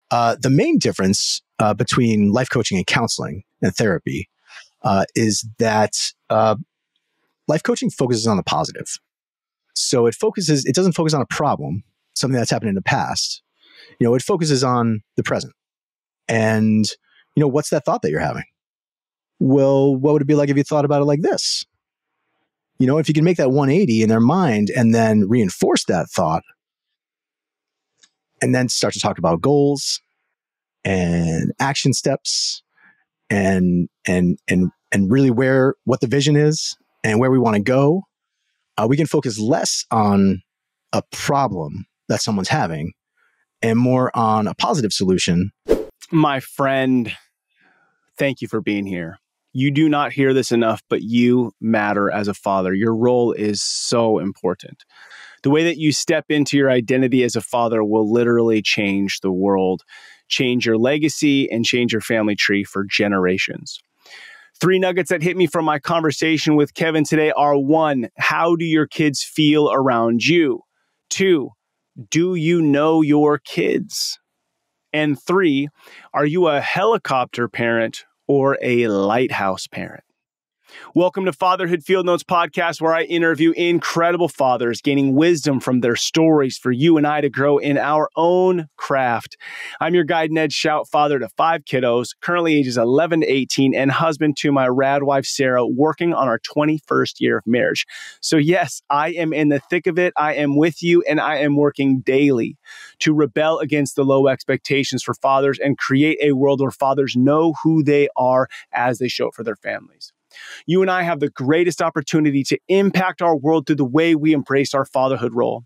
The main difference between life coaching and counseling and therapy is that life coaching focuses on the positive. So it doesn't focus on a problem, something that's happened in the past. It focuses on the present. And, what's that thought that you're having? Well, what would it be like if you thought about it like this? If you can make that 180 in their mind and then reinforce that thought and then start to talk about goals and action steps and really what the vision is and where we want to go, we can focus less on a problem that someone's having and more on a positive solution. My friend, thank you for being here. You do not hear this enough, but you matter as a father. Your role is so important. The way that you step into your identity as a father will literally change the world, change your legacy, and change your family tree for generations. 3 nuggets that hit me from my conversation with Kevin today are: 1, how do your kids feel around you? 2, do you know your kids? And 3, are you a helicopter parent or a lighthouse parent? Welcome to Fatherhood Field Notes podcast, where I interview incredible fathers, gaining wisdom from their stories for you and I to grow in our own craft. I'm your guide, Ned Shout, father to 5 kiddos, currently ages 11 to 18, and husband to my rad wife, Sarah, working on our 21st year of marriage. So yes, I am in the thick of it. I am with you, and I am working daily to rebel against the low expectations for fathers and create a world where fathers know who they are as they show it for their families. You and I have the greatest opportunity to impact our world through the way we embrace our fatherhood role.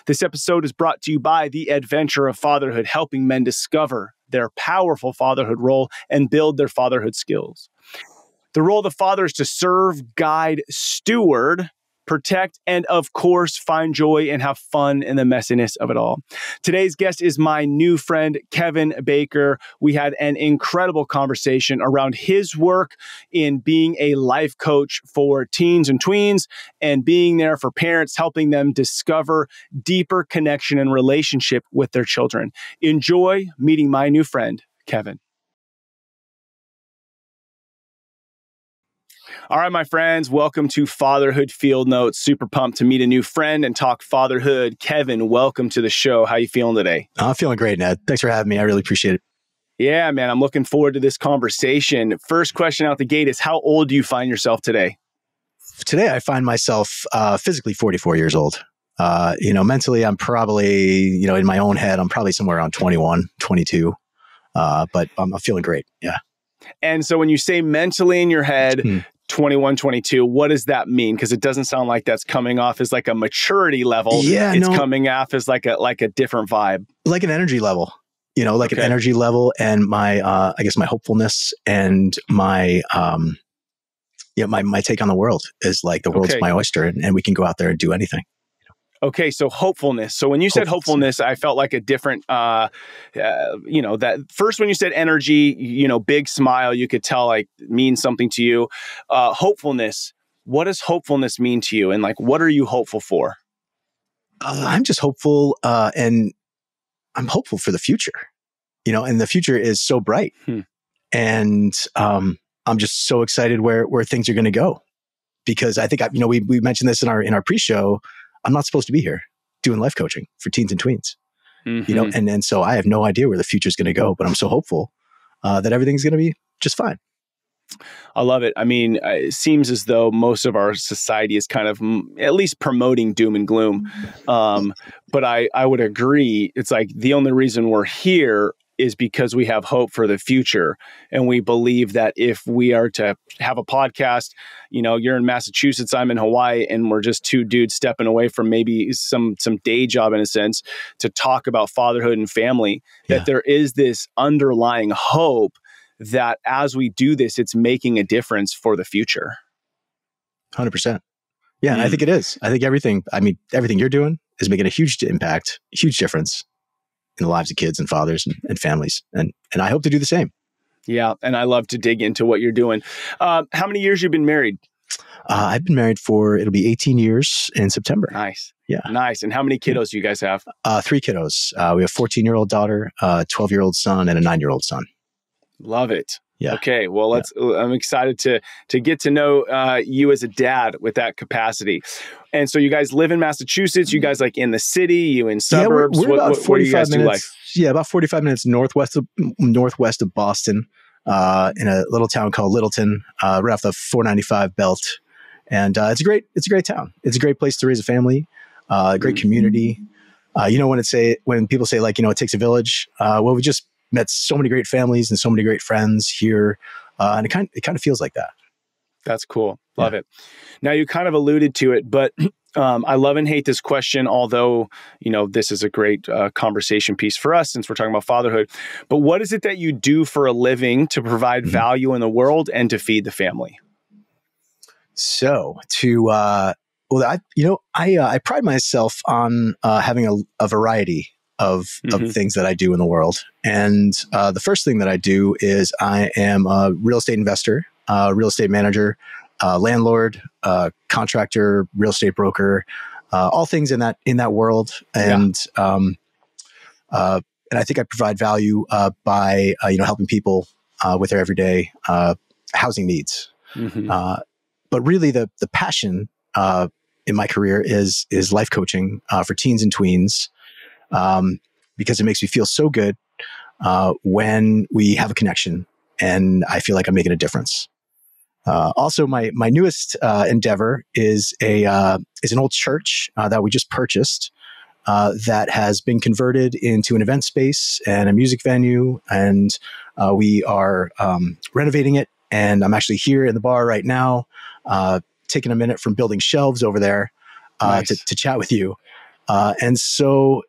This episode is brought to you by the Adventure of Fatherhood, helping men discover their powerful fatherhood role and build their fatherhood skills. The role of the father is to serve, guide, steward, protect, and of course, find joy and have fun in the messiness of it all. Today's guest is my new friend, Kevin Baker. We had an incredible conversation around his work in being a life coach for teens and tweens and being there for parents, helping them discover deeper connection and relationship with their children. Enjoy meeting my new friend, Kevin. All right, my friends, welcome to Fatherhood Field Notes. Super pumped to meet a new friend and talk fatherhood. Kevin, welcome to the show. How you feeling today? I'm feeling great, Ned. Thanks for having me. I really appreciate it. Yeah, man, I'm looking forward to this conversation. First question out the gate is, how old do you find yourself today? Today, I find myself physically 44 years old. Mentally, I'm probably, in my own head, I'm probably somewhere around 21, 22. But I'm feeling great. Yeah. And so when you say mentally in your head, 21, 22, what does that mean? Because it doesn't sound like that's coming off as like a maturity level. Yeah, it's coming off as like a different vibe. Like an energy level, an energy level, and my, I guess my hopefulness and my, my take on the world is like the world's my oyster, and we can go out there and do anything. Okay, so hopefulness. So when you said hopefulness, I felt like a different, that first when you said energy, big smile, you could tell like means something to you. Hopefulness, what does hopefulness mean to you? And like, what are you hopeful for? I'm just hopeful, and I'm hopeful for the future, and the future is so bright. And I'm just so excited where things are going to go, because I think, we mentioned this in our pre-show. I'm not supposed to be here doing life coaching for teens and tweens, and so I have no idea where the future is going to go, but I'm so hopeful that everything's going to be just fine. I love it. I mean, it seems as though most of our society is kind of at least promoting doom and gloom. But I would agree. It's like the only reason we're here is because we have hope for the future. And we believe that if we are to have a podcast, you're in Massachusetts, I'm in Hawaii, and we're just 2 dudes stepping away from maybe some day job in a sense to talk about fatherhood and family, that there is this underlying hope that as we do this, it's making a difference for the future. 100%. Yeah. And I think it is. I think everything you're doing is making a huge impact, huge difference in the lives of kids and fathers and families. And I hope to do the same. Yeah. And I love to dig into what you're doing. How many years you've been married? I've been married it'll be 18 years in September. Nice. Yeah. Nice. And how many kiddos do you guys have? 3 kiddos. We have a 14-year-old daughter, a 12-year-old son, and a 9-year-old son. Love it. Yeah. Okay. Well, I'm excited to get to know you as a dad with that capacity. And so you guys live in Massachusetts. You guys like in the city, you in suburbs? Yeah, we're about 45 minutes. Do about 45 minutes northwest of Boston, in a little town called Littleton, right off the 495 belt. And it's a great town. It's a great place to raise a family, great community. When people say like, it takes a village. Well, we just met so many great families and so many great friends here. And it kind of feels like that. That's cool. Love it. Now you kind of alluded to it, but I love and hate this question, although, this is a great conversation piece for us since we're talking about fatherhood. But what is it that you do for a living to provide value in the world and to feed the family? So I pride myself on having a variety of things that I do in the world. And the first thing that I do is I am a real estate investor, real estate manager, landlord, contractor, real estate broker, all things in that world. And and I think I provide value by helping people with their everyday housing needs. But really, the passion in my career is life coaching for teens and tweens, because it makes me feel so good when we have a connection and I feel like I'm making a difference. Also, my newest endeavor is an old church that we just purchased that has been converted into an event space and a music venue, and we are renovating it. And I'm actually here in the bar right now, taking a minute from building shelves over there to chat with you. And so,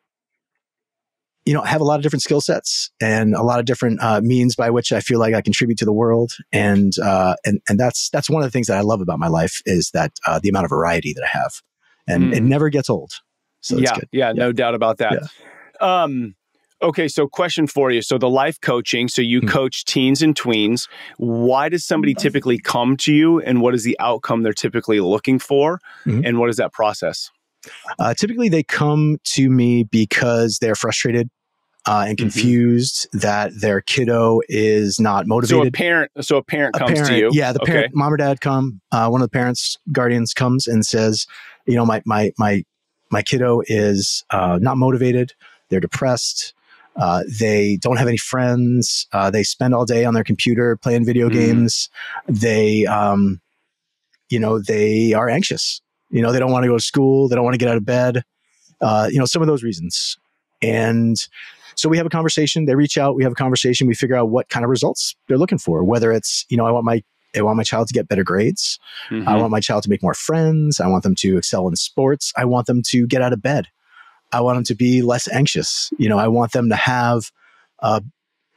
I have a lot of different skill sets and a lot of different means by which I feel like I contribute to the world. And that's one of the things that I love about my life is that the amount of variety that I have, and it never gets old. So it's good. Yeah, no doubt about that. Yeah. Okay, so question for you. So the life coaching, so you coach teens and tweens. Why does somebody typically come to you, and what is the outcome they're typically looking for? And what is that process? Typically, they come to me because they're frustrated and confused that their kiddo is not motivated. So a parent comes to you. Yeah, the parent, mom or dad come. One of the parents' guardians comes and says, my kiddo is not motivated. They're depressed. They don't have any friends. They spend all day on their computer playing video games. They are anxious. They don't want to go to school. They don't want to get out of bed. Some of those reasons. And so we have a conversation. They reach out. We have a conversation. We figure out what kind of results they're looking for. Whether it's, I want my child to get better grades. I want my child to make more friends. I want them to excel in sports. I want them to get out of bed. I want them to be less anxious. I want them to have a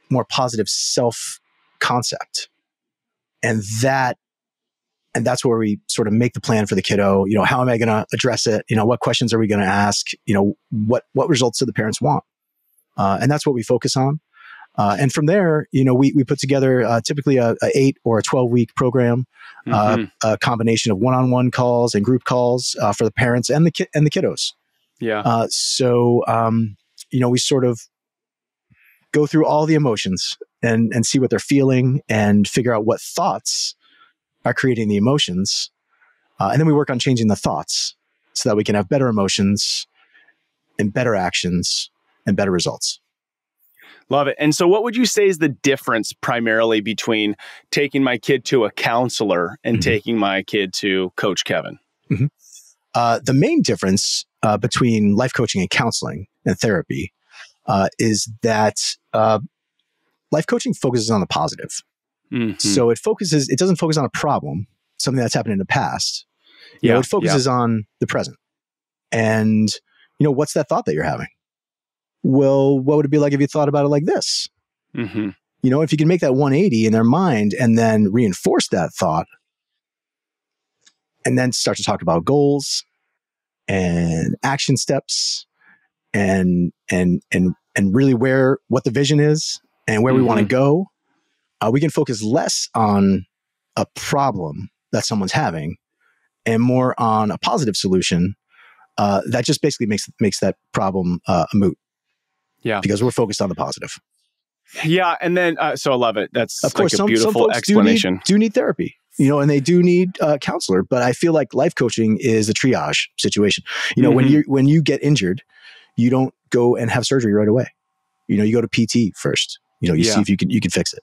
more positive self-concept. And that's where we sort of make the plan for the kiddo. How am I going to address it? What questions are we going to ask? What results do the parents want? And that's what we focus on. And from there, we put together typically a 8 or a 12-week program, a combination of one-on-one calls and group calls for the parents and the kiddos. Yeah. So we sort of go through all the emotions and see what they're feeling and figure out what thoughts are creating the emotions. And then we work on changing the thoughts so that we can have better emotions and better actions and better results. Love it. And so what would you say is the difference primarily between taking my kid to a counselor and taking my kid to Coach Kevin? The main difference between life coaching and counseling and therapy is that life coaching focuses on the positive. So it doesn't focus on a problem, something that's happened in the past. It focuses on the present. And, what's that thought that you're having? Well, what would it be like if you thought about it like this? If you can make that 180 in their mind and then reinforce that thought and then start to talk about goals and action steps and really what the vision is and where we want to go, we can focus less on a problem that someone's having and more on a positive solution, that just basically makes that problem a moot. Yeah. Because we're focused on the positive. Yeah. And then, so I love it. That's of course, like a beautiful some folks explanation. do need therapy, and they do need a counselor. But I feel like life coaching is a triage situation. When you get injured, you don't go and have surgery right away. You go to PT first. You see if you can fix it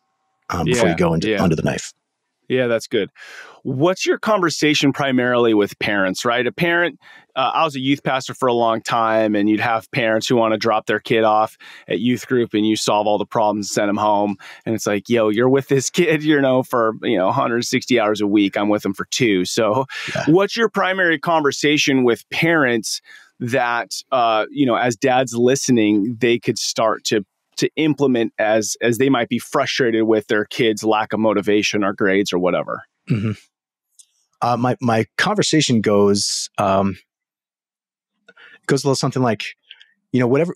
before you go under the knife. Yeah, that's good. What's your conversation primarily with parents, right? A parent, I was a youth pastor for a long time, and you'd have parents who want to drop their kid off at youth group and you solve all the problems and send them home. And it's like, yo, you're with this kid, for, 160 hours a week. I'm with them for 2. So what's your primary conversation with parents that, as dads listening, they could start to implement as they might be frustrated with their kids' lack of motivation or grades or whatever? Mm-hmm. My conversation goes a little something like, whatever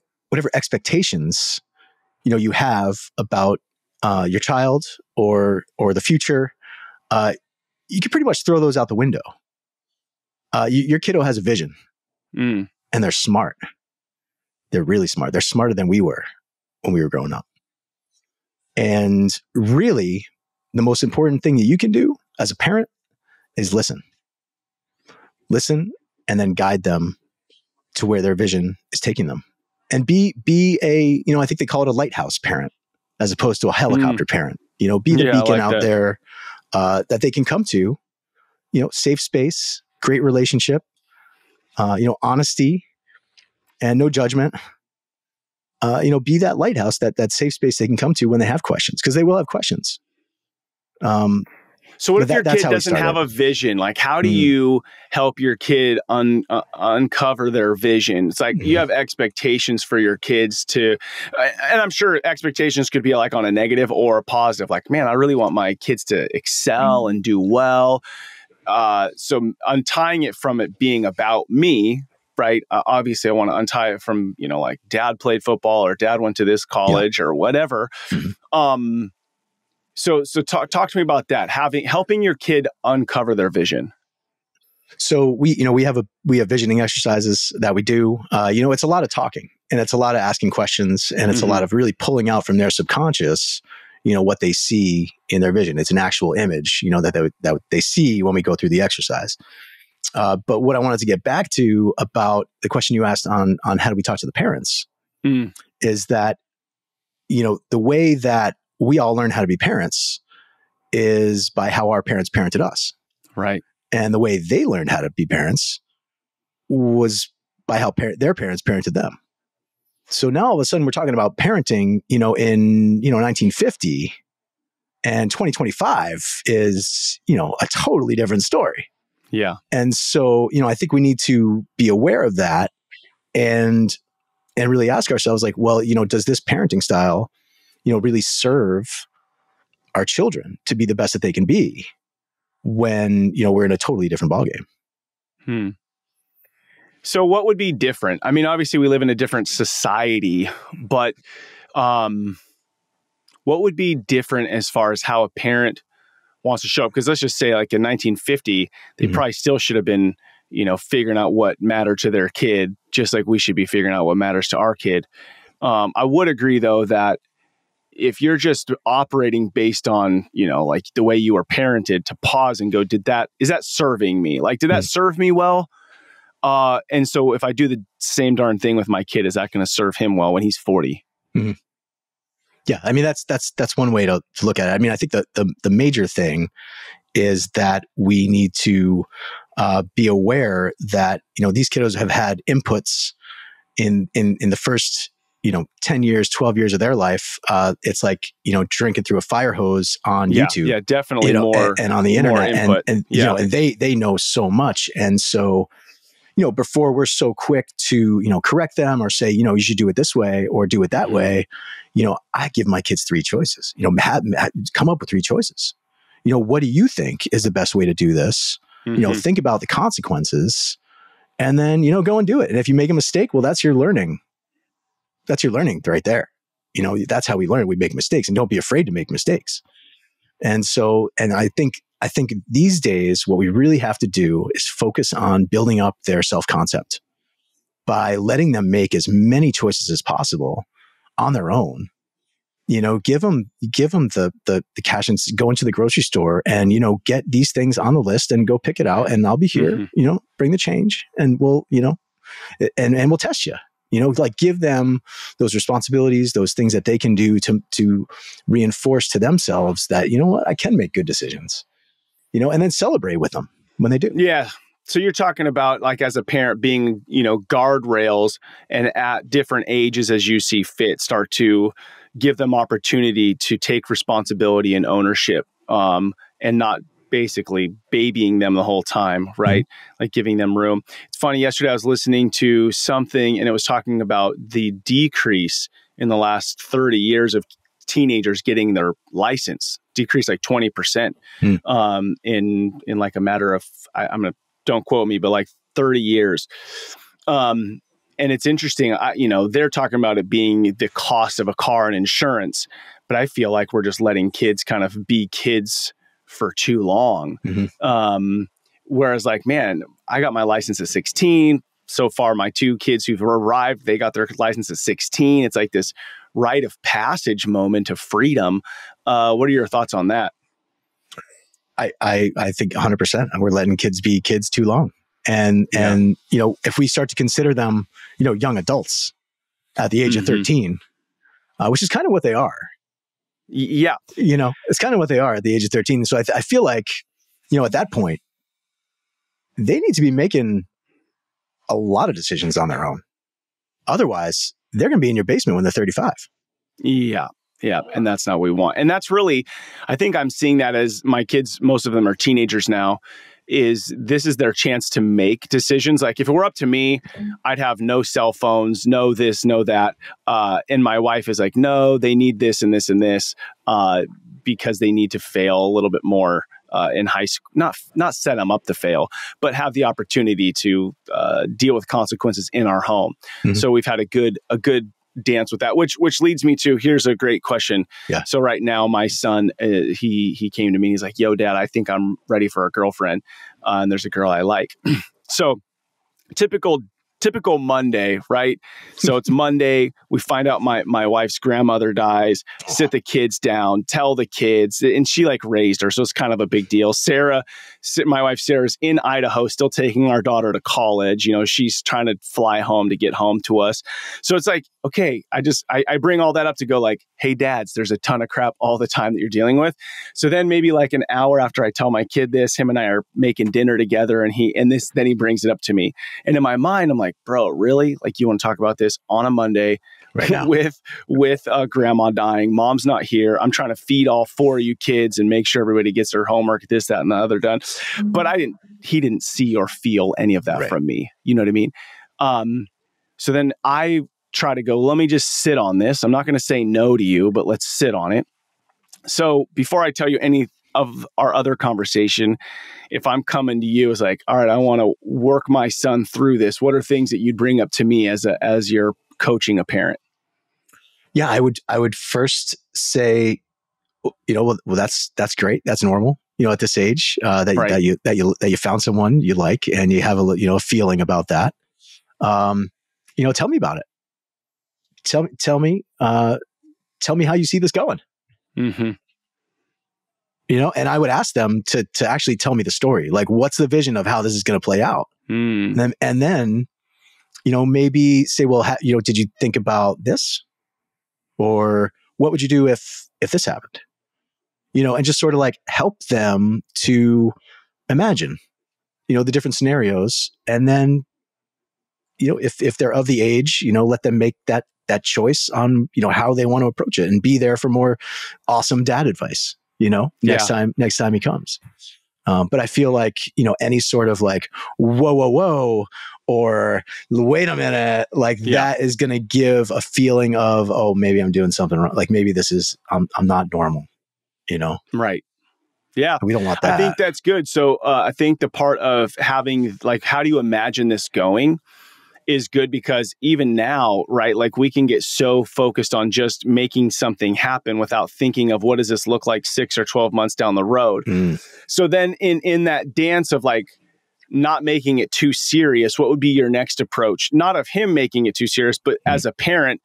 expectations you have about your child or the future, you can pretty much throw those out the window. Your kiddo has a vision, and they're smart. They're really smart. They're smarter than we were when we were growing up. And really, the most important thing that you can do as a parent is listen, and then guide them to where their vision is taking them. And be a, I think they call it a lighthouse parent as opposed to a helicopter parent. Be the beacon out there that they can come to, safe space, great relationship, honesty and no judgment. Be that lighthouse, that safe space they can come to when they have questions, because they will have questions. So what if your kid doesn't have a vision? Like, how do you help your kid uncover their vision? It's like you have expectations for your kids to, and I'm sure expectations could be like on a negative or a positive. Like, man, I really want my kids to excel and do well. So untying it from it being about me, right? Obviously, I want to untie it from, like dad played football or dad went to this college or whatever. So talk to me about that. Helping your kid uncover their vision. So we have visioning exercises that we do. It's a lot of talking, and it's a lot of asking questions, and it's a lot of really pulling out from their subconscious, what they see in their vision. It's an actual image, that they see when we go through the exercise. But what I wanted to get back to about the question you asked on how do we talk to the parents is that, the way that we all learn how to be parents is by how our parents parented us. Right. And the way they learned how to be parents was by how their parents parented them. So now all of a sudden we're talking about parenting, in 1950, and 2025 is, a totally different story. Yeah. And so, I think we need to be aware of that and really ask ourselves, like, well, does this parenting style, really serve our children to be the best that they can be when, we're in a totally different ballgame? So what would be different? I mean, obviously we live in a different society, but what would be different as far as how a parent wants to show up? Because let's just say like in 1950, they probably still should have been, figuring out what mattered to their kid, just like we should be figuring out what matters to our kid. I would agree though that if you're just operating based on, like the way you were parented, to pause and go, is that serving me? Like, did that serve me well? And so if I do the same darn thing with my kid, is that going to serve him well when he's 40? Yeah. I mean, that's one way to look at it. I mean, I think the major thing is that we need to be aware that, these kiddos have had inputs in the first, 10 years, 12 years of their life. It's like, drinking through a fire hose on YouTube. Yeah, definitely more. And on the internet. And they know so much. And so, before we're so quick to, correct them or say, you should do it this way or do it that way, I give my kids 3 choices, come up with 3 choices. What do you think is the best way to do this? Think about the consequences and then, go and do it. And if you make a mistake, well, that's your learning. That's your learning right there. That's how we learn. We make mistakes, and don't be afraid to make mistakes. And so, and I think I think these days, what we really have to do is focus on building up their self-concept by letting them make as many choices as possible on their own. Give them the cash and go into the grocery store and, get these things on the list and go pick it out. And I'll be here, bring the change and we'll, and we'll test you. Like give them those responsibilities, those things that they can do to reinforce to themselves that, what, I can make good decisions, and then celebrate with them when they do. Yeah. So you're talking about like as a parent being, guardrails and at different ages as you see fit, start to give them opportunity to take responsibility and ownership and not basically babying them the whole time, right? Like giving them room. It's funny, yesterday I was listening to something and it was talking about the decrease in the last 30 years of teenagers getting their license, decreased like 20% in like a matter of, don't quote me, but like 30 years. And it's interesting, they're talking about it being the cost of a car and insurance, but I feel like we're just letting kids kind of be kids for too long. Whereas like, man, I got my license at 16. So far, my two kids who've arrived, they got their license at 16. It's like this rite of passage moment of freedom. What are your thoughts on that? I think 100%. We're letting kids be kids too long. And if we start to consider them, young adults at the age of 13, which is kind of what they are. Yeah. It's kind of what they are at the age of 13. So I feel like, at that point, they need to be making a lot of decisions on their own. Otherwise, they're going to be in your basement when they're 35. Yeah. Yeah. And that's not what we want. And that's really, I think I'm seeing that as my kids, most of them are teenagers now, this is their chance to make decisions. Like if it were up to me, I'd have no cell phones, no this, no that. And my wife is like, no, they need this and this and this because they need to fail a little bit more in high school. Not set them up to fail, but have the opportunity to deal with consequences in our home. So we've had a good dance with that, which leads me to, here's a great question. Yeah. So right now my son, he came to me and he's like, yo, Dad, I think I'm ready for a girlfriend. And there's a girl I like. So typical Monday, right? So it's Monday. We find out my wife's grandmother dies, sit the kids down, tell the kids, and she like raised her. So it's kind of a big deal. My wife Sarah's in Idaho, still taking our daughter to college. She's trying to fly home to get home to us. So it's like, okay, I bring all that up to go like, hey dads, there's a ton of crap all the time that you're dealing with. So then maybe like an hour after I tell my kid this, him and I are making dinner together then he brings it up to me. And in my mind, I'm like, bro, really? Like you want to talk about this on a Monday right now with grandma dying, mom's not here. I'm trying to feed all four of you kids and make sure everybody gets their homework, this, that, and the other done. But he didn't see or feel any of that from me. You know what I mean? So then I try to go, let me just sit on this. I'm not going to say no to you, but let's sit on it. So before I tell you any of our other conversation, if I'm coming to you, it's like, all right, I want to work my son through this. What are things that you'd bring up to me as you're coaching a parent? Yeah, I would first say, well, that's great. That's normal. At this age, that you found someone you like and you have a feeling about that. Tell me about it. Tell me how you see this going. And I would ask them to actually tell me the story. Like, what's the vision of how this is going to play out? And then, maybe say, well, did you think about this? Or what would you do if this happened? And just sort of like help them to imagine, the different scenarios. And then, if they're of the age, let them make that choice on, how they want to approach it and be there for more awesome dad advice, next time he comes. But I feel like, any sort of like, whoa, or wait a minute, like that is going to give a feeling of, oh, maybe I'm doing something wrong. Like maybe I'm not normal, Right. Yeah. We don't want that. I think that's good. So I think the part of having like, how do you imagine this going? is good, because even now, right, like we can get so focused on just making something happen without thinking of what does this look like 6 or 12 months down the road. So then in that dance of like not making it too serious, what would be your next approach? Not of him making it too serious, but as a parent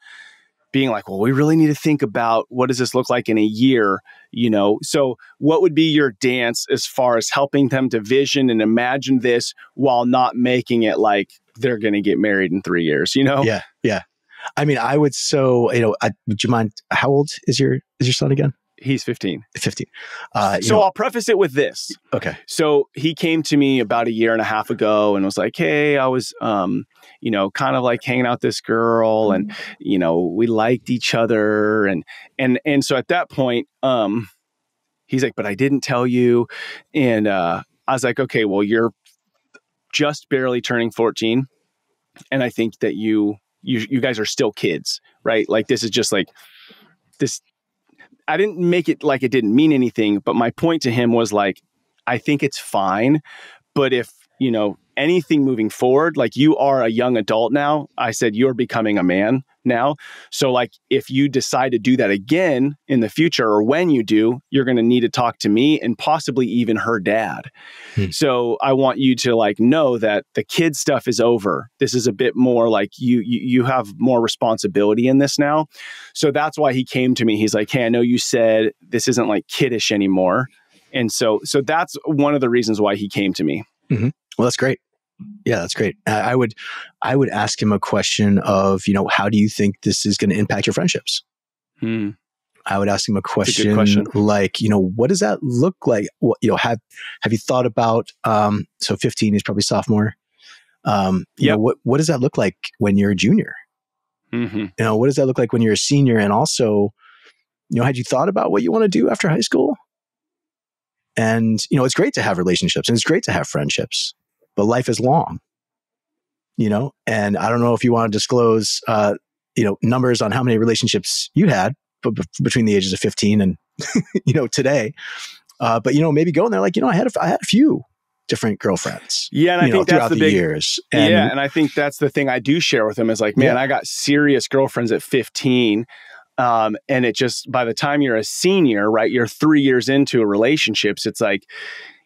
being like, well, we really need to think about what does this look like in a year, you know? So what would be your dance as far as helping them to vision and imagine this while not making it like they're going to get married in 3 years, you know? Yeah. Yeah. I mean, I would, would you mind, how old is your son again? He's 15. 15. I'll preface it with this. Okay. So he came to me about a year and a half ago and was like, hey, I was, kind of like hanging out with this girl, and, we liked each other. And so at that point, he's like, but I didn't tell you. And I was like, okay, well, you're just barely turning 14. And I think that you guys are still kids, right? Like, this is just like this. I didn't make it like it didn't mean anything, but my point to him was like, I think it's fine. But if, anything moving forward, like, you are a young adult now, I said, you're becoming a man now. So like, if you decide to do that again in the future, or when you do, you're going to need to talk to me and possibly even her dad. So I want you to like know that the kid stuff is over. This is a bit more like you have more responsibility in this now. So that's why he came to me. He's like, hey, I know you said this isn't like kiddish anymore. And so that's one of the reasons why he came to me. Well, that's great. Yeah, that's great. I would ask him a question of, how do you think this is going to impact your friendships? I would ask him a question like, what does that look like? What, have you thought about, so 15 is probably sophomore. What does that look like when you're a junior? What does that look like when you're a senior? And also, had you thought about what you want to do after high school? And, it's great to have relationships and it's great to have friendships, but life is long, and I don't know if you want to disclose, numbers on how many relationships you had between the ages of 15 and, today. But, maybe go in there like, I had a few different girlfriends. Yeah. And I think that's the big years. And I think that's the thing I do share with them is like, man, I got serious girlfriends at 15. And it just, by the time you're a senior, right, you're 3 years into a relationships, it's like,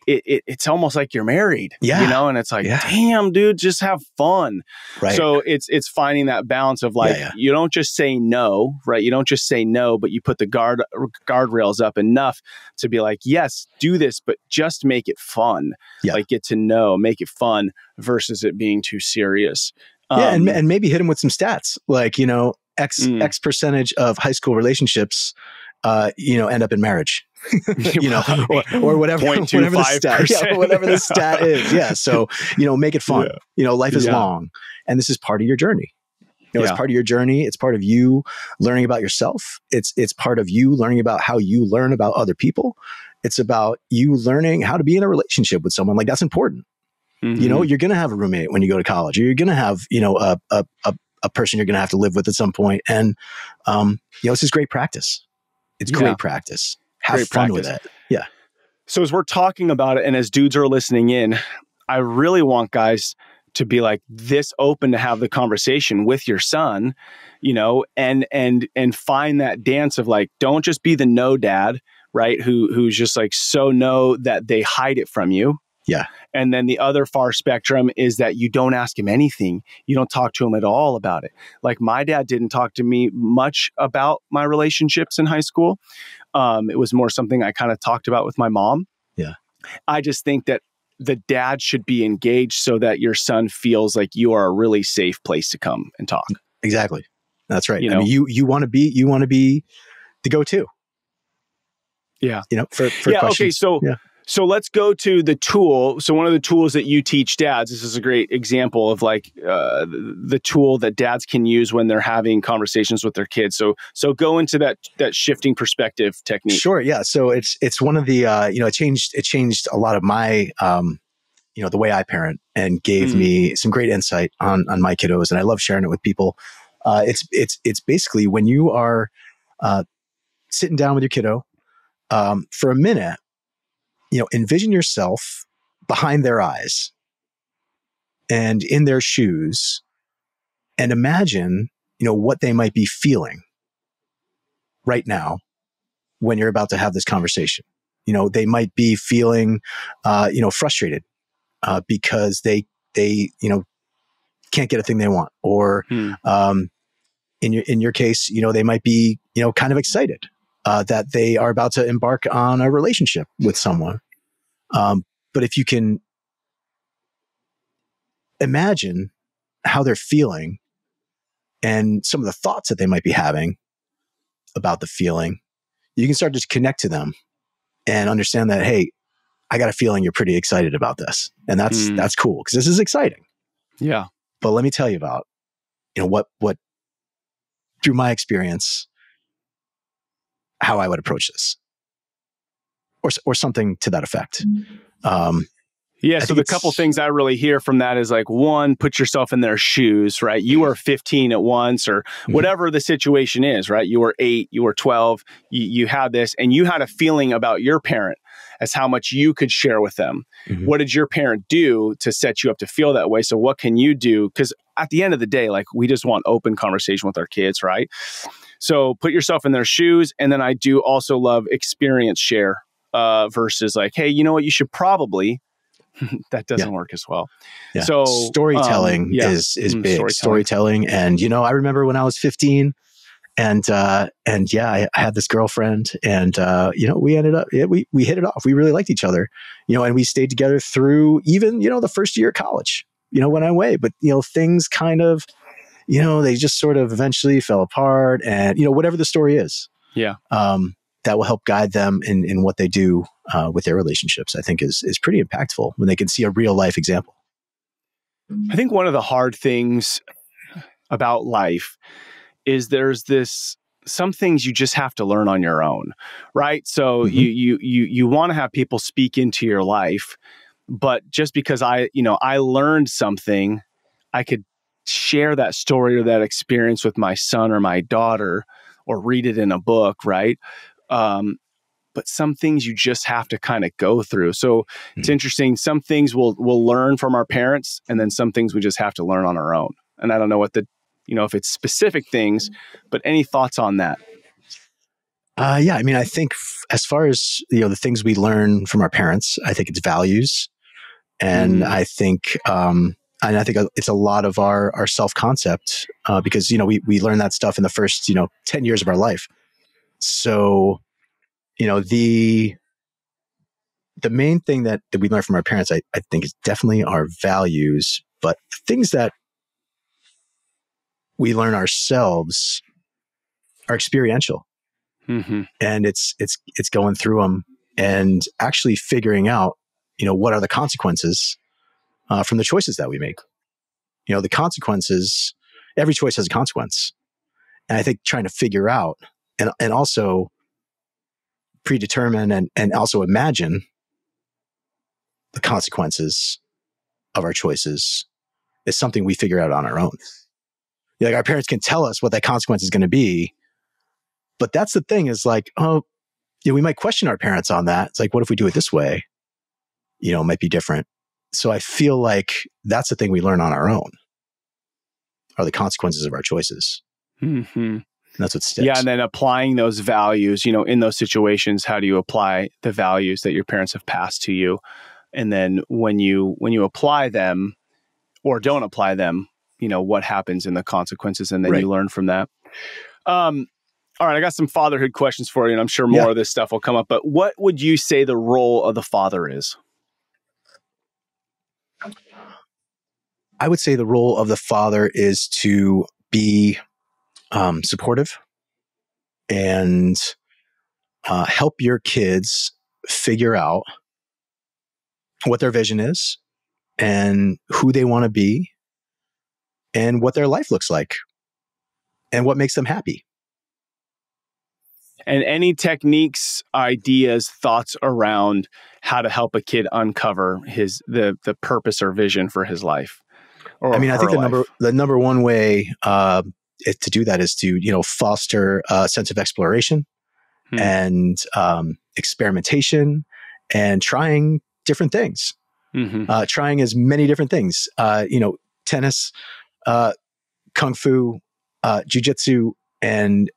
it's almost like you're married, and it's like, damn, dude, just have fun. Right. So it's finding that balance of like, you don't just say no, right? You don't just say no, but you put the guardrails up enough to be like, yes, do this, but just make it fun. Like, get to know, make it fun versus it being too serious. And maybe hit them with some stats, like, X percentage of high school relationships, end up in marriage, or whatever, whatever the stat is. Yeah. So, make it fun. Life is long, and this is part of your journey. It's part of your journey. It's part of you learning about yourself. It's part of you learning about how you learn about other people. It's about you learning how to be in a relationship with someone. Like, that's important. You're going to have a roommate when you go to college, or you're going to have, a person you're going to have to live with at some point. And, this is great practice. It's great practice. Have fun with it. Yeah. So as we're talking about it, and as dudes are listening in, I really want guys to be like this open to have the conversation with your son, and find that dance of like, don't just be the no dad, right? Who's just like, so no that they hide it from you. Yeah. And then the other far spectrum is that you don't ask him anything. You don't talk to him at all about it. Like, my dad didn't talk to me much about my relationships in high school. It was more something I kind of talked about with my mom. Yeah. I just think that the dad should be engaged so that your son feels like you are a really safe place to come and talk. Exactly. That's right. I mean, you want to be the go-to. Yeah. For questions. Okay. So let's go to the tool. So one of the tools that you teach dads, this is a great example of like the tool that dads can use when they're having conversations with their kids. So go into that shifting perspective technique. Sure. Yeah. So it's one of the, it changed a lot of my, the way I parent, and gave me some great insight on my kiddos. And I love sharing it with people. It's basically when you are sitting down with your kiddo for a minute, envision yourself behind their eyes and in their shoes, and imagine, what they might be feeling right now when you're about to have this conversation. They might be feeling, frustrated because they can't get a thing they want, or in your case, they might be, kind of excited that they are about to embark on a relationship with someone. But if you can imagine how they're feeling and some of the thoughts that they might be having about the feeling, you can start to connect to them and understand that, hey, I got a feeling you're pretty excited about this. And that's cool, because this is exciting. Yeah. But let me tell you about, what through my experience, how I would approach this, or something to that effect. So the couple things I really hear from that is, like, one, put yourself in their shoes, right? You were 15 at once, or whatever the situation is, right? You were 8, you were 12, you had this, and you had a feeling about your parent as how much you could share with them. What did your parent do to set you up to feel that way? So what can you do? Because at the end of the day, like, we just want open conversation with our kids, right? So put yourself in their shoes. And then I do also love experience share versus like, hey, you know what? You should probably... that doesn't work as well. Yeah. So storytelling is big. Storytelling. And, I remember when I was 15 and I had this girlfriend, and, we ended up, we hit it off. We really liked each other, and we stayed together through even, the first year of college, went our way, but, things kind of, they just sort of eventually fell apart, and, whatever the story is. Yeah. That will help guide them in what they do with their relationships, I think is pretty impactful when they can see a real life example. I think one of the hard things about life is there's some things you just have to learn on your own, right? So you want to have people speak into your life, but just because I learned something, I could share that story or that experience with my son or my daughter, or read it in a book, right? But some things you just have to kind of go through. So it's interesting. Some things we'll learn from our parents, and then some things we just have to learn on our own. And I don't know what if it's specific things, but any thoughts on that? I think as far as, the things we learn from our parents, I think it's values. And I think, it's a lot of our self-concept, because, we learn that stuff in the first, 10 years of our life. So, the main thing that we learn from our parents, I think, is definitely our values, but things that we learn ourselves are experiential. And it's going through them and actually figuring out, what are the consequences from the choices that we make. The consequences, every choice has a consequence. And I think trying to figure out and also predetermine and also imagine the consequences of our choices is something we figure out on our own. Like, our parents can tell us what that consequence is going to be, but that's the thing, is like, we might question our parents on that. It's like, what if we do it this way? It might be different. So I feel like that's the thing we learn on our own, are the consequences of our choices. That's what sticks. Yeah, and then applying those values, in those situations, how do you apply the values that your parents have passed to you? And then when you apply them or don't apply them, what happens in the consequences, and then you learn from that. All right, I got some fatherhood questions for you, and I'm sure more of this stuff will come up. But what would you say the role of the father is? I would say the role of the father is to be supportive and help your kids figure out what their vision is and who they want to be and what their life looks like and what makes them happy. And any techniques, ideas, thoughts around how to help a kid uncover the purpose or vision for his life? I think the number one way to do that is to, foster a sense of exploration and experimentation and trying different things, trying as many different things. Tennis kung fu, jujitsu, and,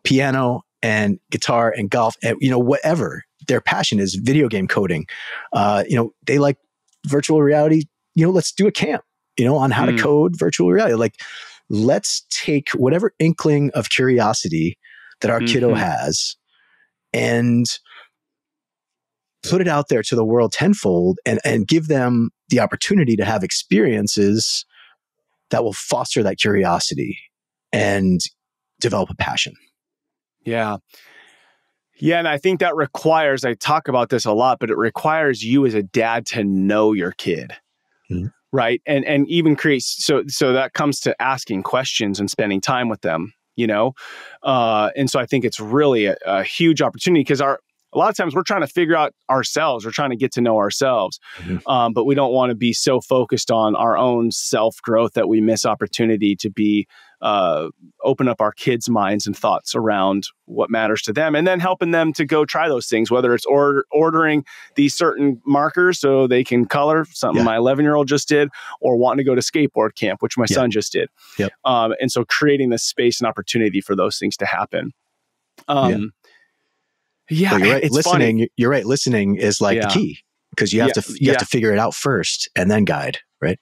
piano and guitar and golf, and, whatever their passion is, video game coding. They like virtual reality. Let's do a camp, on how to code virtual reality. Like, let's take whatever inkling of curiosity that our kiddo has and put it out there to the world tenfold, and give them the opportunity to have experiences that will foster that curiosity and develop a passion. Yeah. Yeah. And I think that requires, I talk about this a lot, but it requires you as a dad to know your kid. Right. And even create, so that comes to asking questions and spending time with them, and so I think it's really a huge opportunity, because a lot of times we're trying to figure out ourselves. We're trying to get to know ourselves. But we don't want to be so focused on our own self-growth that we miss opportunity to be open up our kids' minds and thoughts around what matters to them, and then helping them to go try those things, whether it's ordering these certain markers so they can color, something my 11-year-old just did, or wanting to go to skateboard camp, which my son just did. And so creating this space and opportunity for those things to happen. Yeah, you're right. it's Listening, funny. You're right. Listening is like the key, because you have to figure it out first and then guide, right?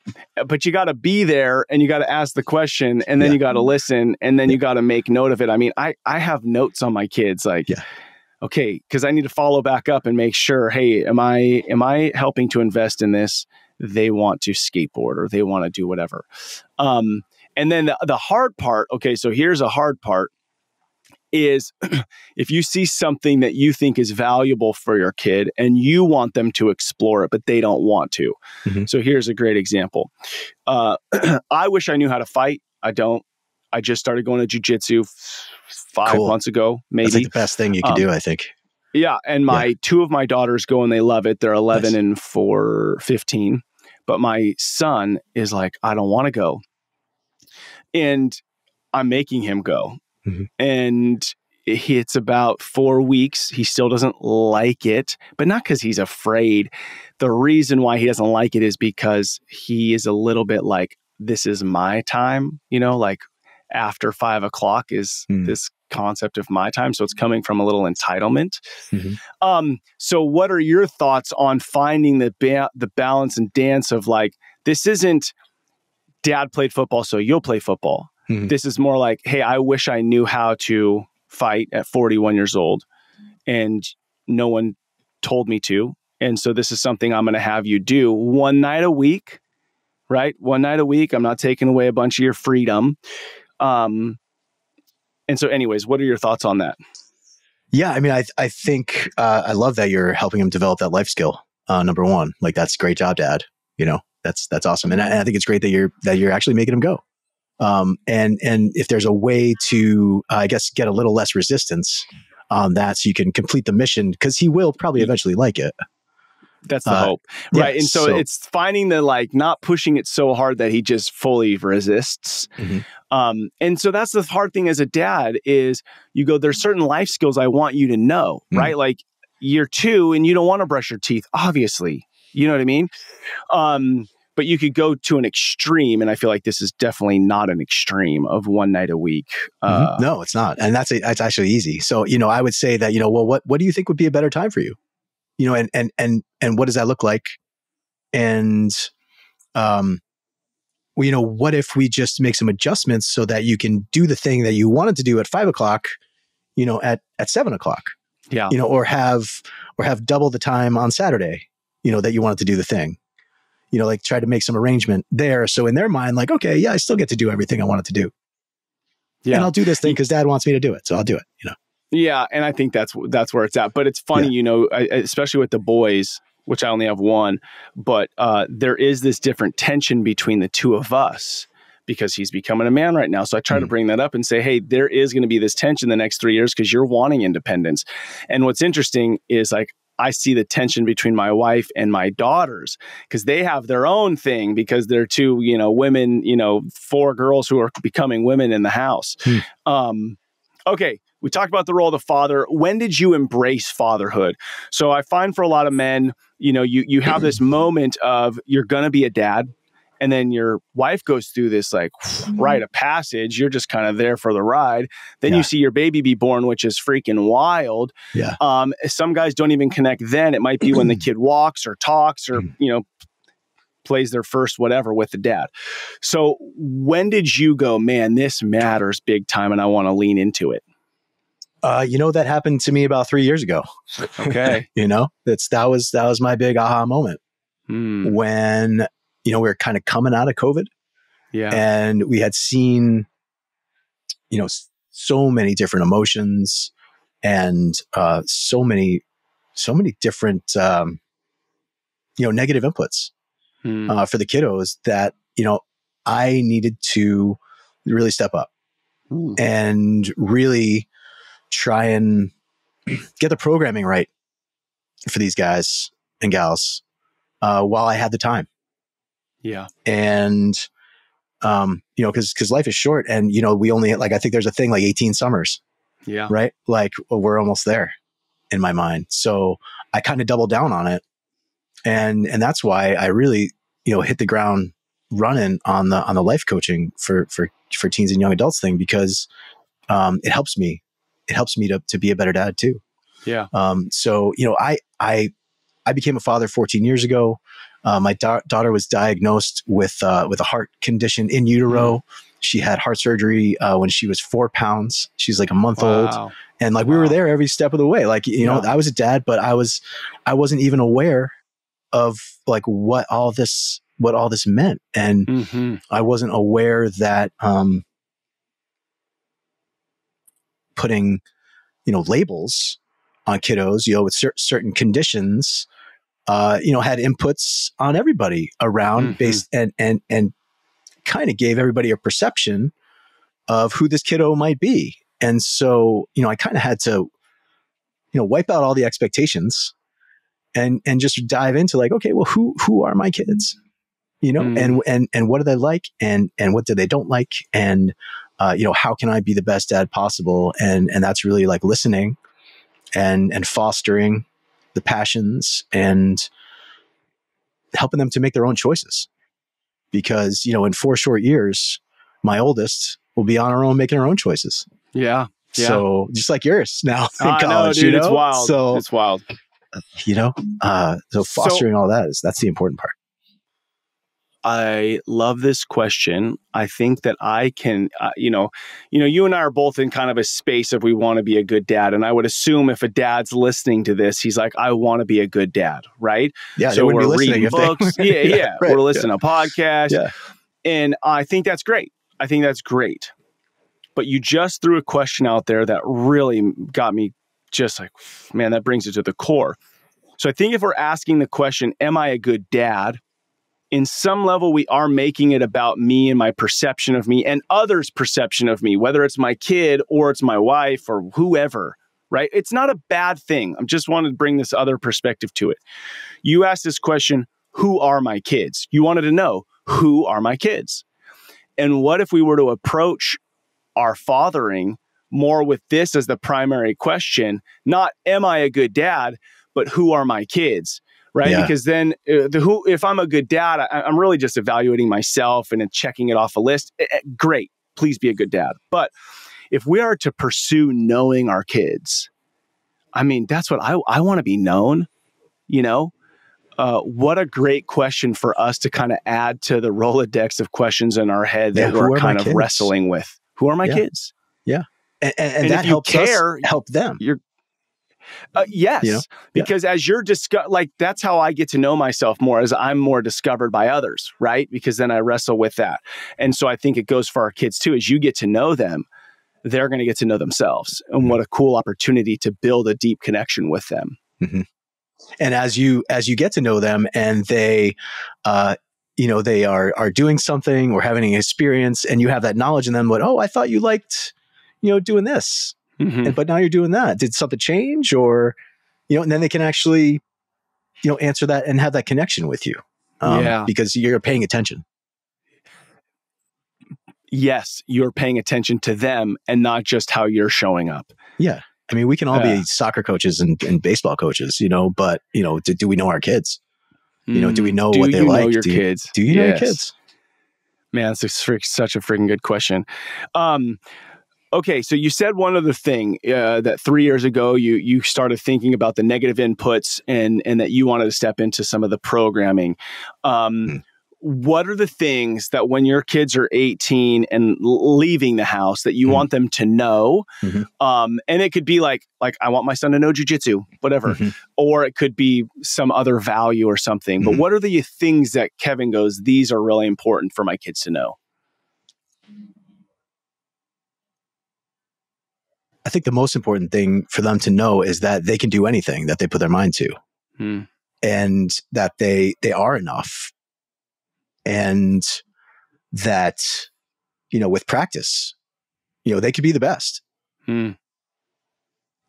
But you got to be there, and you got to ask the question, and then you got to listen, and then you got to make note of it. I mean, I have notes on my kids, like, okay, because I need to follow back up and make sure, hey, am I helping to invest in this? They want to skateboard, or they want to do whatever. And then the hard part. Okay, so here's a hard part. Is if you see something that you think is valuable for your kid and you want them to explore it, but they don't want to. So here's a great example. I wish I knew how to fight. I don't. I just started going to jujitsu 5 months ago, maybe. That's like the best thing you can do, I think. Yeah. And two of my daughters go and they love it. They're 11 and 15. But my son is like, I don't want to go. And I'm making him go. And it's about 4 weeks. He still doesn't like it, but not because he's afraid. The reason why he doesn't like it is because he is a little bit like, this is my time, like after 5 o'clock is this concept of my time. So it's coming from a little entitlement. So what are your thoughts on finding the balance and dance of, like, this isn't dad played football, so you'll play football. This is more like, hey, I wish I knew how to fight at 41 years old, and no one told me to. And so this is something I'm going to have you do one night a week, right? One night a week. I'm not taking away a bunch of your freedom. And so anyways, what are your thoughts on that? Yeah, I mean, I think I love that you're helping him develop that life skill. Number one, like, that's a great job, Dad. That's awesome. And I think it's great that you're actually making him go. And if there's a way to, I guess, get a little less resistance on that, so you can complete the mission, because he will probably eventually like it. That's the hope. Right. And so it's finding the, like, not pushing it so hard that he just fully resists. And so that's the hard thing as a dad is you go, there's certain life skills I want you to know, right? Like, you're 2 and you don't want to brush your teeth, obviously. You know what I mean? But you could go to an extreme, and I feel like this is definitely not an extreme of one night a week. No, it's not. And that's actually easy. So, I would say that, well, what do you think would be a better time for you? And what does that look like? And, what if we just make some adjustments so that you can do the thing that you wanted to do at 5 o'clock, at 7 o'clock, or have double the time on Saturday, that you wanted to do the thing. Like, try to make some arrangement there. So in their mind, like, okay, yeah, I still get to do everything I wanted to do. Yeah. And I'll do this thing because Dad wants me to do it. So I'll do it, Yeah. And I think that's where it's at. But it's funny, especially with the boys, which I only have one, but there is this different tension between the two of us because he's becoming a man right now. So I try to bring that up and say, hey, there is going to be this tension the next 3 years because you're wanting independence. And what's interesting is, like, I see the tension between my wife and my daughters because they have their own thing because they're 2, women, 4 girls who are becoming women in the house. Okay. We talked about the role of the father. When did you embrace fatherhood? So I find for a lot of men, you have this moment of you're going to be a dad And then your wife goes through this like rite of passage. You're just kind of there for the ride. Then you see your baby be born, which is freaking wild. Yeah. Some guys don't even connect then. It might be when the kid walks or talks or, plays their first whatever with the dad. So when did you go, man, this matters big time and I want to lean into it? That happened to me about 3 years ago. Okay. that was my big aha moment when, we were kind of coming out of COVID. Yeah. And we had seen, so many different emotions and so many different, negative inputs for the kiddos that, I needed to really step up and really try and get the programming right for these guys and gals while I had the time. Yeah. And, cause life is short and, we only I think there's a thing like 18 summers. Yeah. Right. We're almost there in my mind. So I kind of doubled down on it. And that's why I really, hit the ground running on the life coaching for teens and young adults thing, because, it helps me to be a better dad too. Yeah. So, I became a father 14 years ago. My daughter was diagnosed with a heart condition in utero. She had heart surgery when she was 4 pounds. She's like a month old. And we were there every step of the way. I was a dad, but I wasn't even aware of what all this meant. And I wasn't aware that putting, labels on kiddos, with certain conditions, had inputs on everybody around based and kind of gave everybody a perception of who this kiddo might be. And so, I kind of had to, wipe out all the expectations and just dive into okay, well, who are my kids? And what do they like? And what do they don't like? And, how can I be the best dad possible? And that's really listening and fostering the passions and helping them to make their own choices. Because, in 4 short years, my oldest will be on her own, making her own choices. Yeah. So just like yours now in I college, know, dude, it's wild. So it's wild. So fostering all that's the important part. I love this question. I think that I can, you and I are both in kind of a space of we want to be a good dad. And I would assume if a dad's listening to this, he's like, I want to be a good dad, right? Yeah, so we're reading books. Yeah. Right, we're listening to podcasts. Yeah. And I think that's great. But you just threw a question out there that really got me just like, man, that brings it to the core. So I think if we're asking the question, am I a good dad? In some level, we are making it about me and my perception of me and others' perception of me, whether it's my kid or it's my wife or whoever, right? It's not a bad thing. I just wanted to bring this other perspective to it. You asked this question, who are my kids? You wanted to know, who are my kids? And what if we were to approach our fathering more with this as the primary question, not am I a good dad, but who are my kids? Right. Yeah. Because then if I'm a good dad, I'm really just evaluating myself and checking it off a list. Great. Please be a good dad. But if we are to pursue knowing our kids, I mean, that's what I want to be known. What a great question for us to kind of add to the Rolodex of questions in our head that we're kind of wrestling with. Who are my kids? Yeah. And that helps us help them. Yes, because as you're that's how I get to know myself more, as I'm more discovered by others, right? Because then I wrestle with that. And so I think it goes for our kids too. As you get to know them, they're going to get to know themselves. And what a cool opportunity to build a deep connection with them. Mm-hmm. And as you get to know them and they, they are doing something or having an experience and you have that knowledge in them, but, I thought you liked, doing this. Mm-hmm. But now you're doing that. Did something change? Or, and then they can actually, answer that and have that connection with you because you're paying attention. Yes, you're paying attention to them and not just how you're showing up. Yeah. I mean, we can all be soccer coaches and baseball coaches, but, do we know our kids? Do we know what they like? Know your kids? Do you know your kids? Man, it's such a freaking good question. Okay, so you said one other thing that 3 years ago you started thinking about the negative inputs and that you wanted to step into some of the programming. What are the things that when your kids are 18 and leaving the house that you want them to know? And it could be like I want my son to know jujitsu, whatever, or it could be some other value or something. But what are the things that Kevin goes, these are really important for my kids to know? I think the most important thing for them to know is that they can do anything that they put their mind to, and that they are enough, and that, with practice, they could be the best.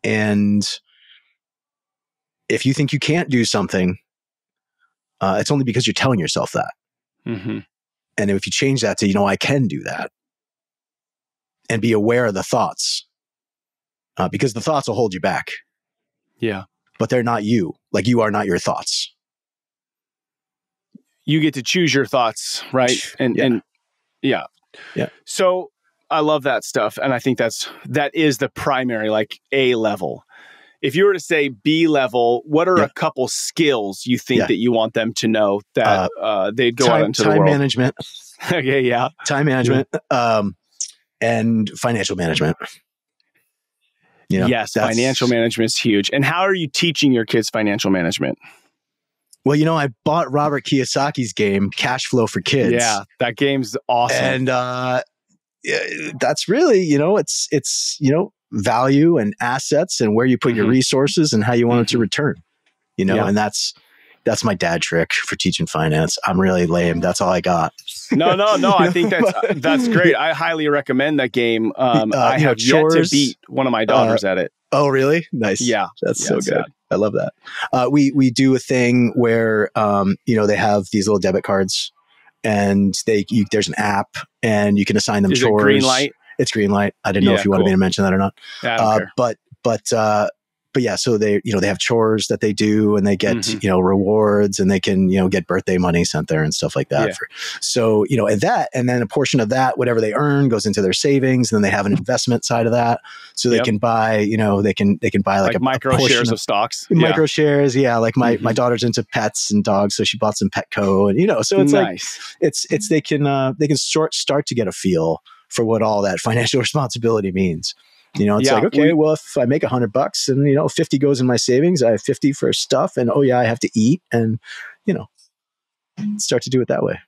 And if you think you can't do something, it's only because you're telling yourself that. And if you change that to, I can do that, and be aware of the thoughts, because the thoughts will hold you back. Yeah. But they're not you. Like, you are not your thoughts. You get to choose your thoughts, right? And yeah. So I love that stuff. And I think that is the primary, like, A level. If you were to say B level, what are a couple skills you think that you want them to know that they'd go out into the world? Time management. Okay, yeah. Time management, and financial management. Yes, financial management is huge. And how are you teaching your kids financial management? Well, I bought Robert Kiyosaki's game, Cash Flow for Kids. Yeah, that game's awesome. And that's really, it's value and assets and where you put your resources and how you want it to return. And that's my dad trick for teaching finance. I'm really lame. That's all I got. No. I think that's great. I highly recommend that game. I have yet to beat one of my daughters at it. Oh, really? Nice. Yeah. That's so good. Sad. I love that. We do a thing where, they have these little debit cards, and there's an app, and you can assign them chores. It Green Light? It's Green Light. I didn't know if you wanted me to mention that or not. I don't care. But yeah, so they have chores that they do, and they get, rewards, and they can, get birthday money sent there and stuff like that. Yeah. And then a portion of that, whatever they earn, goes into their savings. And then they have an investment side of that. So they can buy, they can buy like a micro shares of stocks. Micro shares. Yeah. Like my daughter's into pets and dogs. So she bought some Petco, and, so it's nice. Like, they can start to get a feel for what all that financial responsibility means. It's like, okay, well, if I make $100 and, 50 goes in my savings, I have 50 for stuff, and I have to eat, and, start to do it that way.